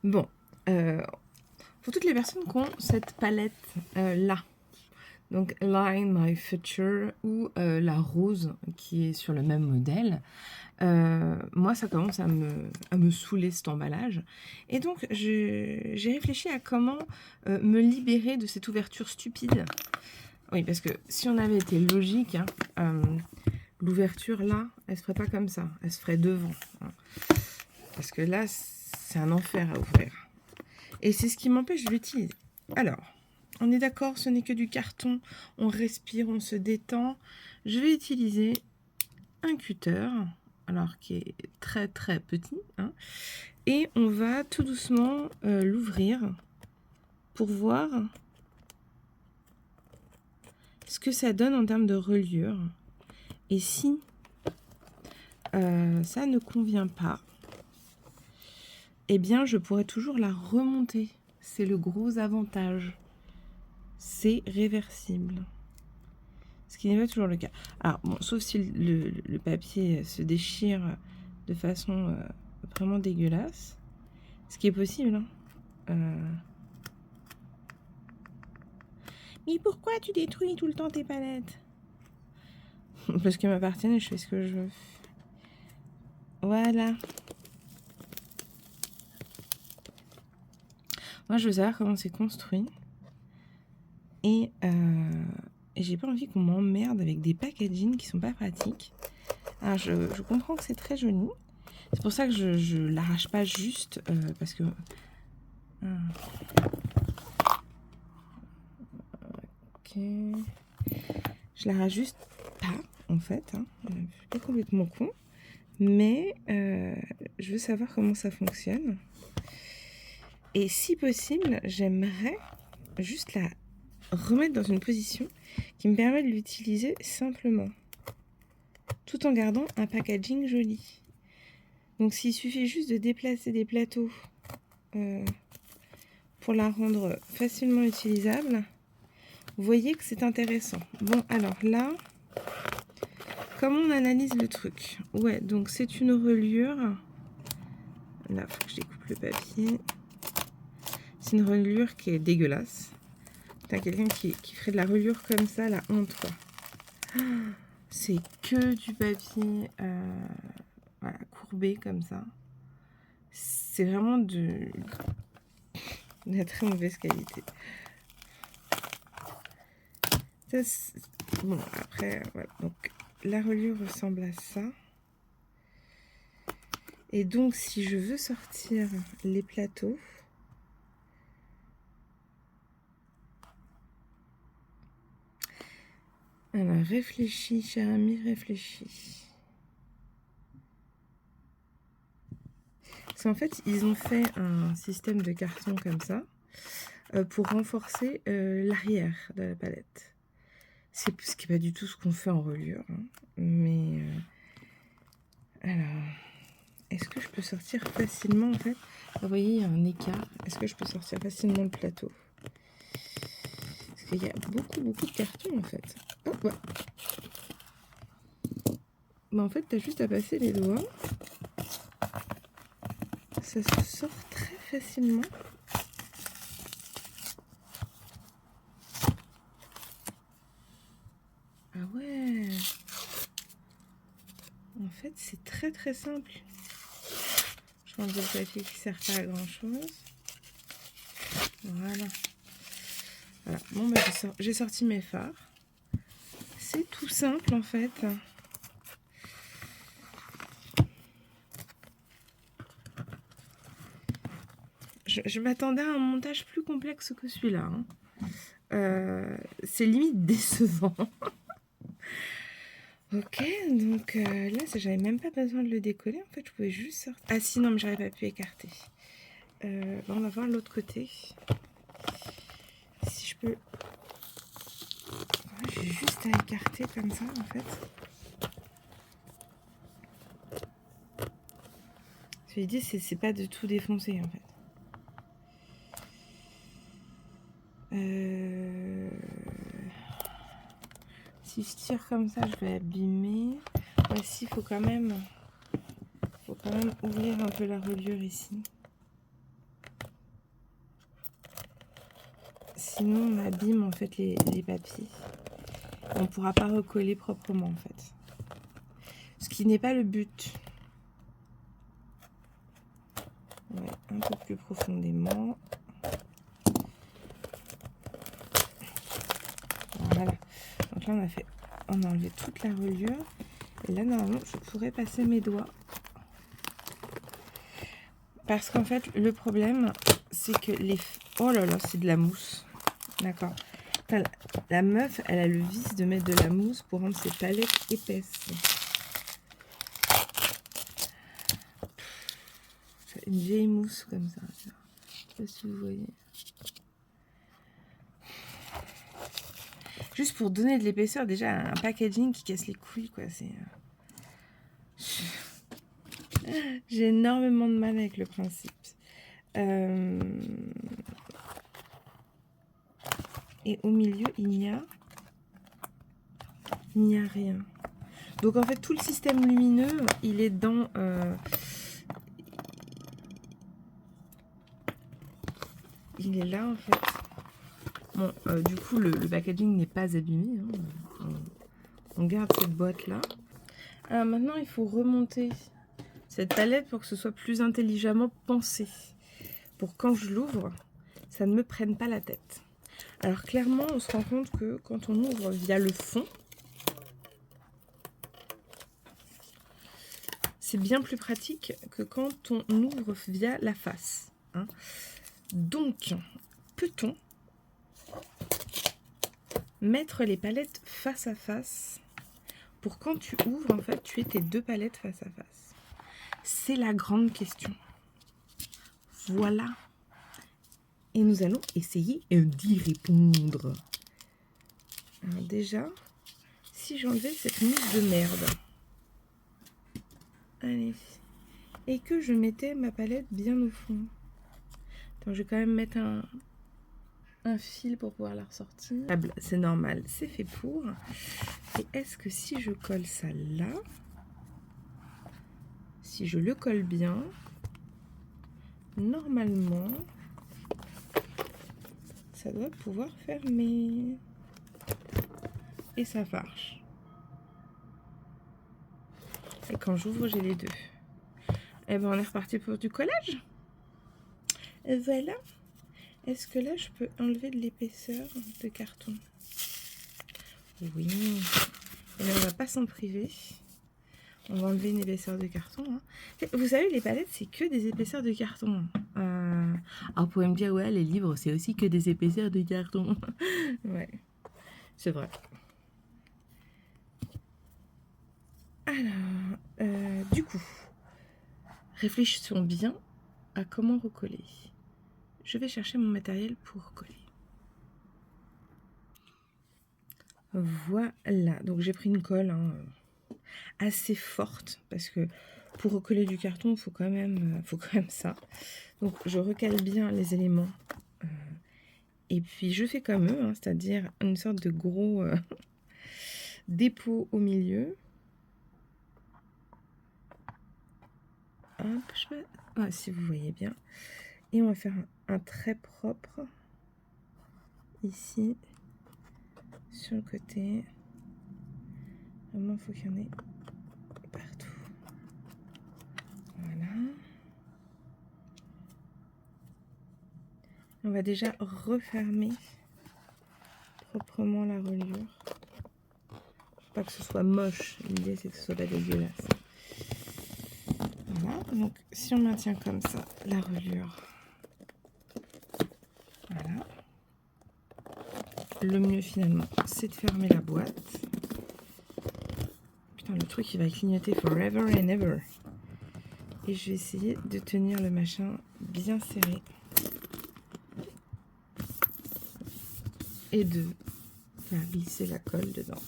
Bon, pour toutes les personnes qui ont cette palette là, donc Line My Future ou la rose qui est sur le même modèle, moi ça commence à me saouler cet emballage. Et donc j'ai réfléchi à comment me libérer de cette ouverture stupide. Oui, parce que si on avait été logique, hein, l'ouverture là, elle se ferait pas comme ça, elle se ferait devant. Hein. Parce que là, c'est un enfer à ouvrir. Et c'est ce qui m'empêche de l'utiliser. Alors, on est d'accord, ce n'est que du carton. On respire, on se détend. Je vais utiliser un cutter, alors qui est très très petit. Hein, et on va tout doucement l'ouvrir pour voir ce que ça donne en termes de reliure. Et si ça ne convient pas, eh bien, je pourrais toujours la remonter. C'est le gros avantage. C'est réversible. Ce qui n'est pas toujours le cas. Alors, bon, sauf si le papier se déchire de façon vraiment dégueulasse. Ce qui est possible. Hein. Mais pourquoi tu détruis tout le temps tes palettes? Parce qu'elles m'appartiennent et je fais ce que je veux. Voilà. Moi, je veux savoir comment c'est construit. Et j'ai pas envie qu'on m'emmerde avec des packaging qui sont pas pratiques. Alors, je comprends que c'est très joli. C'est pour ça que je l'arrache pas juste parce que... Ok. Je l'arrache juste pas, en fait. Hein. Je suis pas complètement con. Mais je veux savoir comment ça fonctionne. Et si possible, j'aimerais juste la remettre dans une position qui me permet de l'utiliser simplement. Tout en gardant un packaging joli. Donc s'il suffit juste de déplacer des plateaux pour la rendre facilement utilisable, vous voyez que c'est intéressant. Bon, alors là, comment on analyse le truc? Ouais, donc c'est une reliure. Là, il faut que je découpe le papier. C'est une reliure qui est dégueulasse. T'as quelqu'un qui ferait de la reliure comme ça, la honte, quoi. C'est que du papier voilà, courbé comme ça. C'est vraiment de la très mauvaise qualité. Ça, bon, après, voilà. Donc, la reliure ressemble à ça. Et donc, si je veux sortir les plateaux, alors, réfléchis, cher ami, réfléchis. Parce qu'en fait, ils ont fait un système de carton comme ça pour renforcer l'arrière de la palette. Ce qui n'est pas du tout ce qu'on fait en reliure. Hein. Mais alors, est-ce que je peux sortir facilement en fait? Vous voyez, il y a un écart. Est-ce que je peux sortir facilement le plateau? Parce qu'il y a beaucoup de carton en fait. Oh, ouais. Bah, en fait, tu as juste à passer les doigts. Ça se sort très facilement. Ah ouais. En fait, c'est très simple. Je prends le papier qui sert pas à grand chose. Voilà. Voilà. Bon, bah, j'ai sorti mes fards. C'est tout simple en fait. Je m'attendais à un montage plus complexe que celui-là. Hein. C'est limite décevant. Ok, donc là, j'avais même pas besoin de le décoller. En fait, je pouvais juste sortir. Ah si, non, mais j'aurais pas pu écarter. On va voir l'autre côté. Si je peux... Ouais, j'ai juste à écarter comme ça, en fait. L'idée, c'est pas de tout défoncer, en fait. Si je tire comme ça, je vais abîmer. Voici, il faut quand même ouvrir un peu la reliure ici. sinon on abîme en fait les papiers. On ne pourra pas recoller proprement en fait. Ce qui n'est pas le but. Ouais, un peu plus profondément. Voilà. Donc là on a enlevé toute la reliure. Et là normalement je pourrais passer mes doigts. Parce qu'en fait le problème c'est que les... Oh là là, c'est de la mousse. D'accord. La meuf, elle a le vice de mettre de la mousse pour rendre ses palettes épaisses. Une vieille mousse comme ça. Je sais pas si vous voyez. Juste pour donner de l'épaisseur, déjà un packaging qui casse les couilles, quoi. C'est. J'ai énormément de mal avec le principe. Et au milieu, il n'y a rien. Donc en fait, tout le système lumineux, il est dans... il est là en fait. Bon, du coup, le packaging n'est pas abîmé. Hein. On garde cette boîte là. Alors maintenant, il faut remonter cette palette pour que ce soit plus intelligemment pensé. Pour quand je l'ouvre, ça ne me prenne pas la tête. Alors clairement, on se rend compte que quand on ouvre via le fond, c'est bien plus pratique que quand on ouvre via la face. Hein. Donc, peut-on mettre les palettes face à face pour quand tu ouvres, en fait, tu aies tes deux palettes face à face? C'est la grande question. Voilà. Et nous allons essayer d'y répondre. Alors déjà, si j'enlevais cette mousse de merde, allez, et que je mettais ma palette bien au fond. Attends, je vais quand même mettre un fil pour pouvoir la ressortir. C'est normal, c'est fait pour. Et est-ce que si je colle ça là, si je le colle bien, normalement, ça doit pouvoir fermer. Et ça marche. Et quand j'ouvre, j'ai les deux. Et ben on est reparti pour du collage. Et voilà. Est-ce que là, je peux enlever de l'épaisseur de carton? Oui. Et là, on va pas s'en priver. On va enlever une épaisseur de carton. Hein. Vous savez, les palettes, c'est que des épaisseurs de carton. Alors, vous pouvez me dire, ouais, les livres, c'est aussi que des épaisseurs de carton. Ouais, c'est vrai. Alors, du coup, réfléchissons bien à comment recoller. Je vais chercher mon matériel pour recoller. Voilà, donc j'ai pris une colle assez forte parce que pour recoller du carton, il faut quand même ça. Donc je recale bien les éléments et puis je fais comme eux, hein, c'est-à-dire une sorte de gros dépôt au milieu. Hop, si vous voyez bien. Et on va faire un trait propre ici sur le côté. Vraiment, il faut qu'il y en ait partout. Voilà. On va déjà refermer proprement la reliure. Pas que ce soit moche, l'idée c'est que ce soit pas dégueulasse. Voilà, donc si on maintient comme ça la reliure, voilà. Le mieux finalement, c'est de fermer la boîte. Putain, le truc il va clignoter forever and ever. Et je vais essayer de tenir le machin bien serré. Et de faire glisser la colle dedans.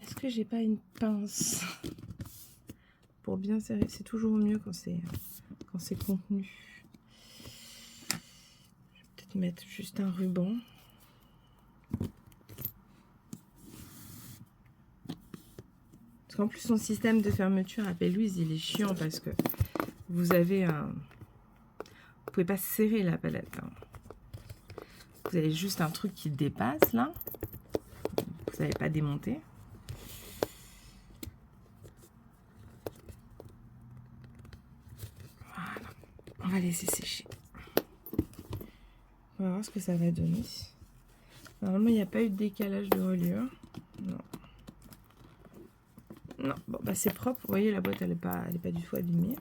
Est-ce que j'ai pas une pince pour bien serrer? C'est toujours mieux quand c'est contenu. Je vais peut-être mettre juste un ruban. Parce qu'en plus son système de fermeture à Pélouse il est chiant parce que vous avez un... Vous pouvez pas serrer la palette. Hein. Vous avez juste un truc qui dépasse, là. Vous n'avez pas démonté. Voilà. On va laisser sécher. On va voir ce que ça va donner. Normalement, il n'y a pas eu de décalage de reliure. Non. Non, bon, bah c'est propre. Vous voyez, la boîte, elle n'est pas du tout abîmée.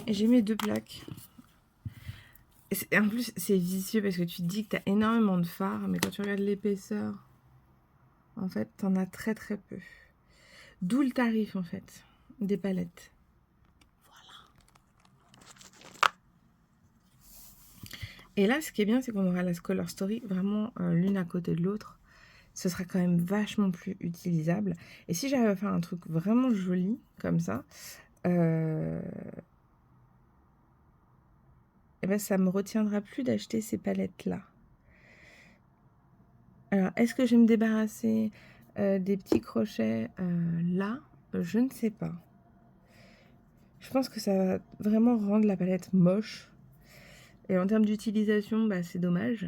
Et j'ai mis 2 plaques. Et en plus, c'est vicieux parce que tu te dis que tu as énormément de fard, mais quand tu regardes l'épaisseur, en fait, tu en as très très peu. D'où le tarif, en fait, des palettes. Voilà. Et là, ce qui est bien, c'est qu'on aura la Color Story vraiment l'une à côté de l'autre. Ce sera quand même vachement plus utilisable. Et si j'arrive à faire un truc vraiment joli, comme ça, eh ben, ça me retiendra plus d'acheter ces palettes-là. Alors, est-ce que je vais me débarrasser des petits crochets là? Je ne sais pas. Je pense que ça va vraiment rendre la palette moche. Et en termes d'utilisation, bah, c'est dommage.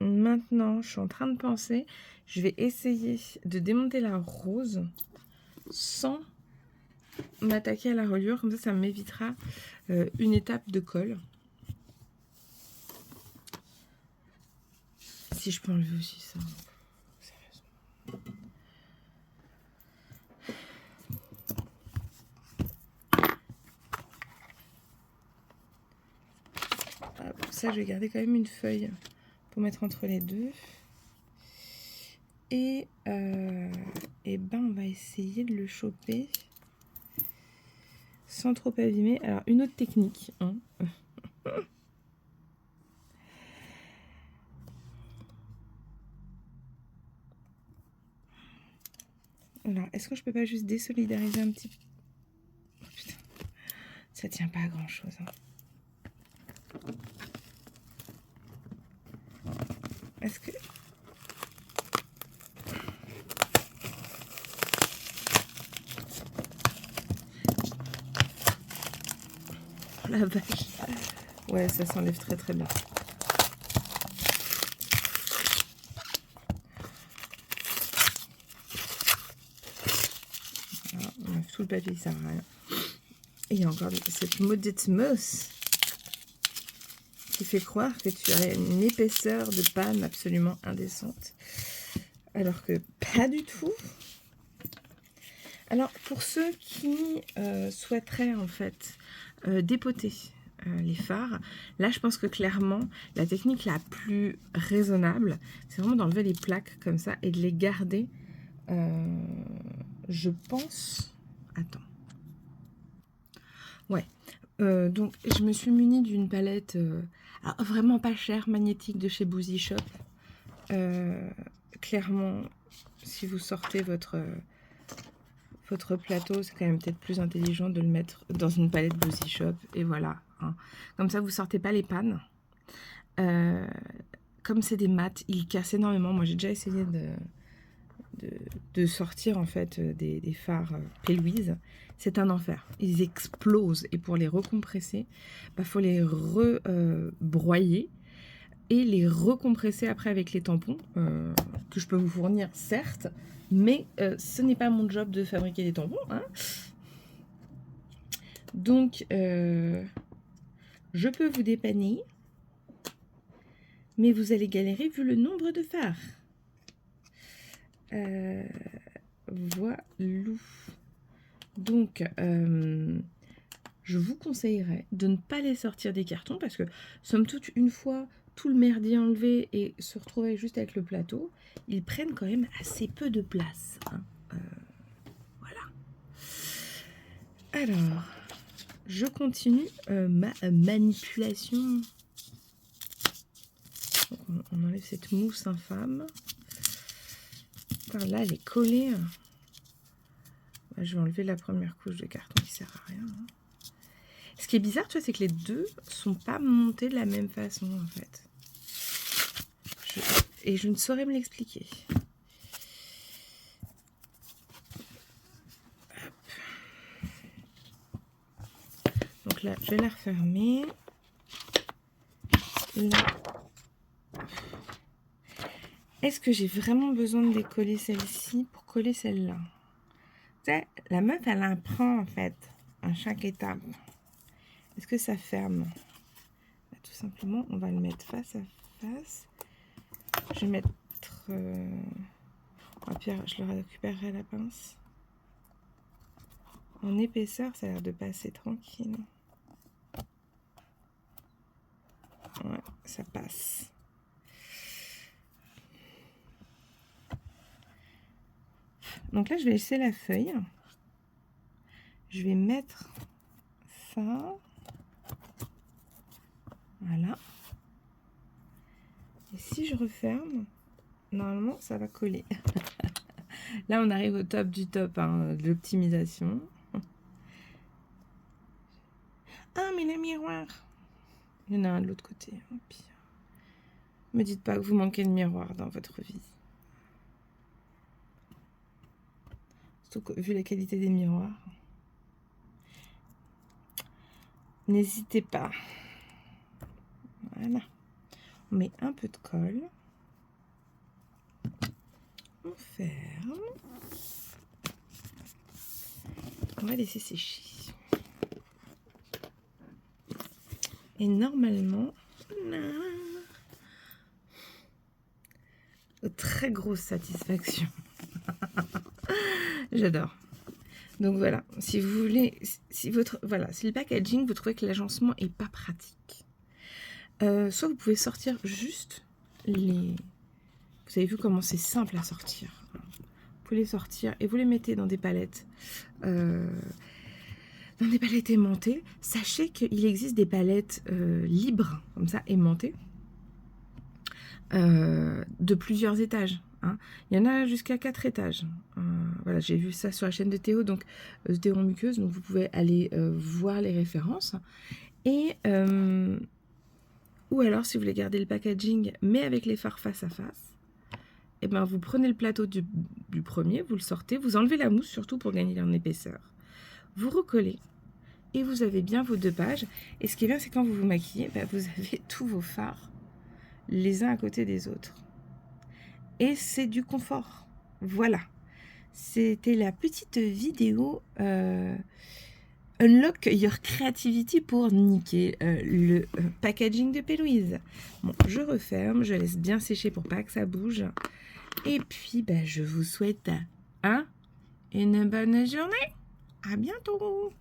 Maintenant, je suis en train de penser, je vais essayer de démonter la rose sans m'attaquer à la reliure. Comme ça m'évitera une étape de colle. Si je peux enlever aussi ça. Sérieusement. Pour ça, je vais garder quand même une feuille pour mettre entre les deux. Et ben, on va essayer de le choper sans trop abîmer. Alors, une autre technique. Hein. Alors, est-ce que je peux pas juste désolidariser un petit peu? Oh, putain, ça tient pas à grand chose. Hein. Est-ce que... Oh la vache. Ouais, ça s'enlève très très bien. Voilà, on enlève tout le papier, ça sert à rien. Et il y a encore cette maudite mousse qui fait croire que tu as une épaisseur de panne absolument indécente. Alors que pas du tout. Alors, pour ceux qui souhaiteraient en fait dépoter les fards, là je pense que clairement la technique la plus raisonnable, c'est vraiment d'enlever les plaques comme ça et de les garder, je pense... Attends. Ouais. Donc, je me suis munie d'une palette vraiment pas chère, magnétique de chez Boozy Shop. Clairement, si vous sortez votre plateau, c'est quand même peut-être plus intelligent de le mettre dans une palette Boozy Shop. Et voilà. Hein. Comme ça, vous sortez pas les pannes. Comme c'est des mats, ils cassent énormément. Moi, j'ai déjà essayé de sortir en fait des fards P-Louise. C'est un enfer. Ils explosent. Et pour les recompresser, bah, faut les rebroyer et les recompresser après avec les tampons que je peux vous fournir, certes, mais ce n'est pas mon job de fabriquer des tampons. Hein. Donc, je peux vous dépanner, mais vous allez galérer vu le nombre de fards. Voilà. Donc, je vous conseillerais de ne pas les sortir des cartons parce que, somme toute, une fois tout le merdier enlevé et se retrouver juste avec le plateau, ils prennent quand même assez peu de place. Hein. Voilà. Alors, je continue ma manipulation. Donc, on enlève cette mousse infâme. Par là, elle est collée. Je vais enlever la première couche de carton qui sert à rien. Hein. Ce qui est bizarre, tu vois, c'est que les deux sont pas montés de la même façon, en fait. Et je ne saurais me l'expliquer. là, je vais la refermer. Là. Est-ce que j'ai vraiment besoin de décoller celle-ci pour coller celle-là? Tu sais, la meuf, elle apprend en fait à chaque étape. Est-ce que ça ferme? Bah, tout simplement, on va le mettre face à face. Je vais mettre... Oh, Pierre, je le récupérerai à la pince. En épaisseur, ça a l'air de passer tranquille. Ouais, ça passe. Donc là, je vais laisser la feuille. Je vais mettre ça. Voilà. Et si je referme, normalement, ça va coller. Là, on arrive au top du top hein, de l'optimisation. Ah, mais le miroir. Il y en a un de l'autre côté. Oh, pire. Me dites pas que vous manquez de miroir dans votre vie. Surtout que, vu la qualité des miroirs. N'hésitez pas. Voilà. On met un peu de colle. On ferme. On va laisser sécher. Et normalement, très grosse satisfaction. J'adore. Donc voilà, si vous voulez, si le packaging, vous trouvez que l'agencement est pas pratique, soit vous pouvez sortir juste les... Vous avez vu comment c'est simple à sortir. Vous pouvez les sortir et vous les mettez dans des palettes. Dans des palettes aimantées. Sachez qu'il existe des palettes libres, comme ça, aimantées, de plusieurs étages. Hein. Il y en a jusqu'à 4 étages. Voilà, j'ai vu ça sur la chaîne de Théo, donc Théo en muqueuse, donc vous pouvez aller voir les références. Et ou alors, si vous voulez garder le packaging, mais avec les fards face à face, et ben vous prenez le plateau du premier, vous le sortez, vous enlevez la mousse surtout pour gagner en épaisseur. Vous recollez et vous avez bien vos 2 pages. Et ce qui est bien, c'est quand vous vous maquillez, ben, vous avez tous vos fards les uns à côté des autres. Et c'est du confort. Voilà. C'était la petite vidéo Unlock Your Creativity pour niquer le packaging de Pélouise. Bon, je referme, je laisse bien sécher pour pas que ça bouge. Et puis, ben, je vous souhaite une bonne journée. À bientôt.